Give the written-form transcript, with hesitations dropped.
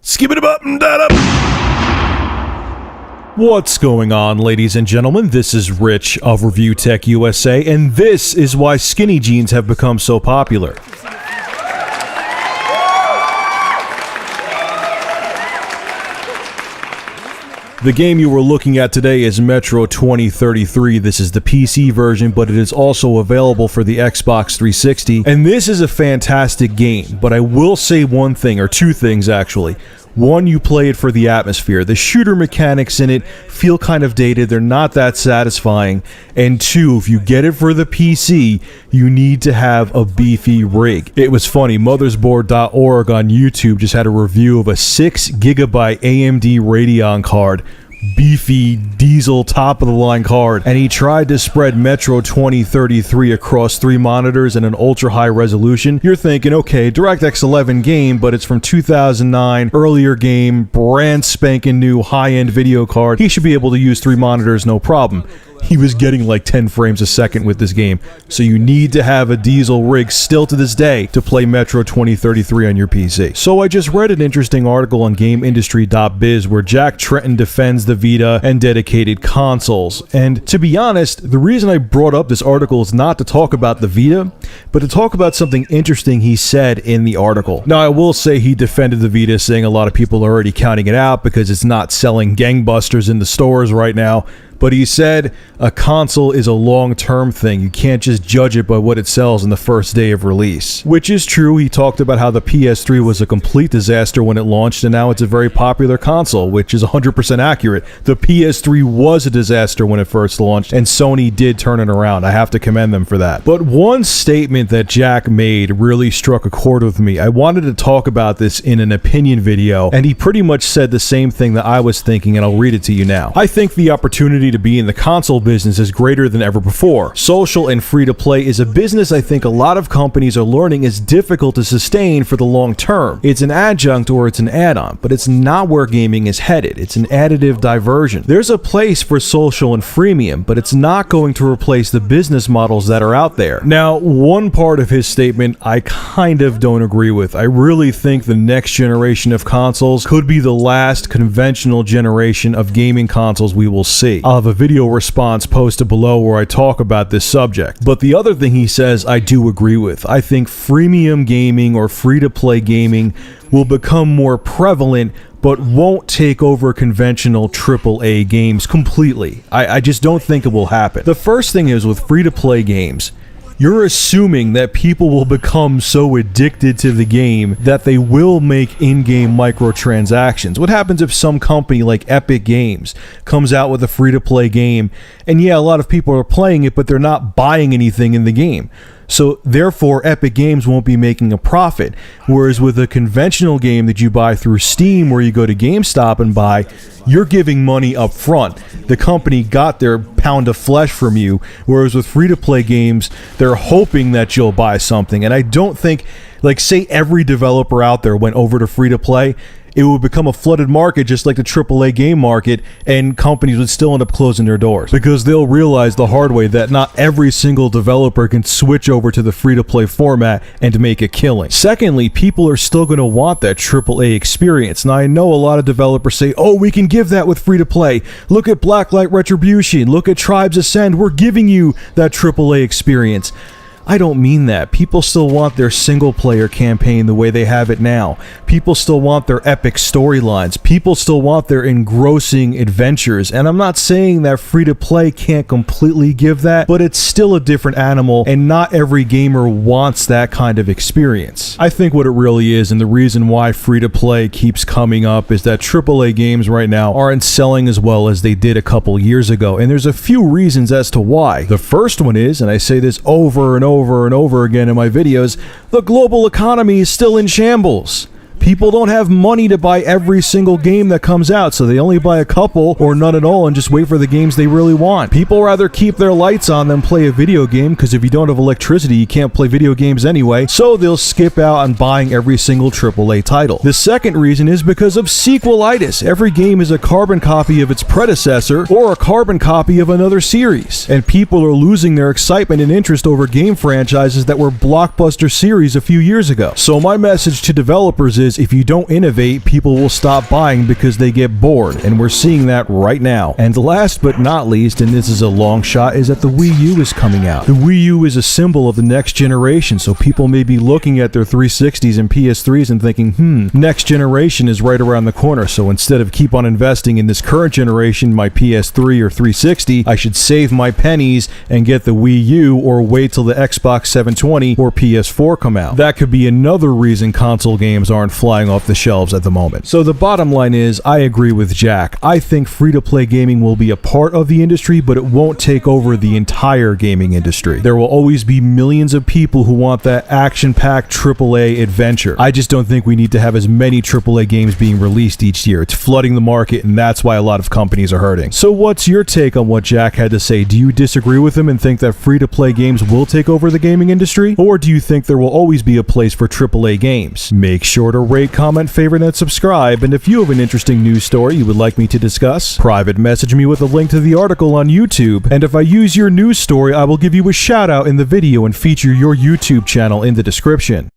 Skip it up and that up. What's going on, ladies and gentlemen? This is Rich of Review Tech USA, and this is why skinny jeans have become so popular. The game you were looking at today is Metro 2033. This is the PC version, but it is also available for the Xbox 360. And this is a fantastic game, but I will say one thing, or two things actually. One, you play it for the atmosphere. The shooter mechanics in it feel kind of dated. They're not that satisfying. And two, if you get it for the PC, you need to have a beefy rig. It was funny, mothersboard.org on YouTube just had a review of a 6GB AMD Radeon card. Beefy diesel top of the line card, and he tried to spread Metro 2033 across 3 monitors and an ultra high resolution. You're thinking, okay, DirectX 11 game, but it's from 2009, earlier game, brand spanking new high-end video card. He should be able to use 3 monitors no problem. He was getting like 10 frames a second with this game, so you need to have a diesel rig still to this day to play Metro 2033 on your PC. So I just read an interesting article on GameIndustry.biz where Jack Tretton defends the Vita and dedicated consoles. And to be honest, the reason I brought up this article is not to talk about the Vita, but to talk about something interesting he said in the article. Now, I will say he defended the Vita, saying a lot of people are already counting it out because it's not selling gangbusters in the stores right now. But he said a console is a long-term thing. You can't just judge it by what it sells in the first day of release. Which is true. He talked about how the PS3 was a complete disaster when it launched, and now it's a very popular console, which is 100% accurate. The PS3 was a disaster when it first launched, and Sony did turn it around. I have to commend them for that. But one statement that Jack made really struck a chord with me. I wanted to talk about this in an opinion video, and he pretty much said the same thing that I was thinking, and I'll read it to you now. I think the opportunity to be in the console business is greater than ever before. Social and free-to-play is a business I think a lot of companies are learning is difficult to sustain for the long term. It's an adjunct or it's an add-on, but it's not where gaming is headed. It's an additive diversion. There's a place for social and freemium, but it's not going to replace the business models that are out there. Now, one part of his statement I kind of don't agree with. I really think the next generation of consoles could be the last conventional generation of gaming consoles we will see. I'll have a video response posted below where I talk about this subject. But the other thing he says I do agree with. I think freemium gaming or free-to-play gaming will become more prevalent but won't take over conventional AAA games completely. I just don't think it will happen. The first thing is with free-to-play games, you're assuming that people will become so addicted to the game that they will make in-game microtransactions. What happens if some company like Epic Games comes out with a free-to-play game, and yeah, a lot of people are playing it, but they're not buying anything in the game? So therefore, Epic Games won't be making a profit. Whereas with a conventional game that you buy through Steam, where you go to GameStop and buy, you're giving money up front. The company got their pound of flesh from you. Whereas with free-to-play games, they're hoping that you'll buy something. And I don't think, like, say every developer out there went over to free-to-play, it would become a flooded market just like the AAA game market, and companies would still end up closing their doors because they'll realize the hard way that not every single developer can switch over to the free-to-play format and make a killing. Secondly, people are still going to want that AAA experience. Now, I know a lot of developers say, oh, we can give that with free-to-play. Look at Blacklight Retribution. Look at Tribes Ascend. We're giving you that AAA experience. I don't mean that. People still want their single-player campaign the way they have it now. People still want their epic storylines. People still want their engrossing adventures. And I'm not saying that free-to-play can't completely give that, but it's still a different animal, and not every gamer wants that kind of experience. I think what it really is, and the reason why free-to-play keeps coming up, is that AAA games right now aren't selling as well as they did a couple years ago. And there's a few reasons as to why. The first one is, and I say this over and over again in my videos, the global economy is still in shambles. People don't have money to buy every single game that comes out, so they only buy a couple or none at all and just wait for the games they really want. People rather keep their lights on than play a video game, because if you don't have electricity, you can't play video games anyway, so they'll skip out on buying every single AAA title. The second reason is because of sequelitis. Every game is a carbon copy of its predecessor or a carbon copy of another series, and people are losing their excitement and interest over game franchises that were blockbuster series a few years ago. So my message to developers is if you don't innovate, people will stop buying because they get bored, and we're seeing that right now. And last but not least, and this is a long shot, is that the Wii U is coming out. The Wii U is a symbol of the next generation, so people may be looking at their 360s and PS3s and thinking, next generation is right around the corner, so instead of keep on investing in this current generation, my PS3 or 360, I should save my pennies and get the Wii U or wait till the Xbox 720 or PS4 come out. That could be another reason console games aren't flying off the shelves at the moment. So the bottom line is, I agree with Jack. I think free-to-play gaming will be a part of the industry, but it won't take over the entire gaming industry. There will always be millions of people who want that action-packed AAA adventure. I just don't think we need to have as many AAA games being released each year. It's flooding the market, and that's why a lot of companies are hurting. So what's your take on what Jack had to say? Do you disagree with him and think that free-to-play games will take over the gaming industry? Or do you think there will always be a place for AAA games? Make sure to rate, comment, favorite, and subscribe, and if you have an interesting news story you would like me to discuss, private message me with a link to the article on YouTube, and if I use your news story, I will give you a shout out in the video and feature your YouTube channel in the description.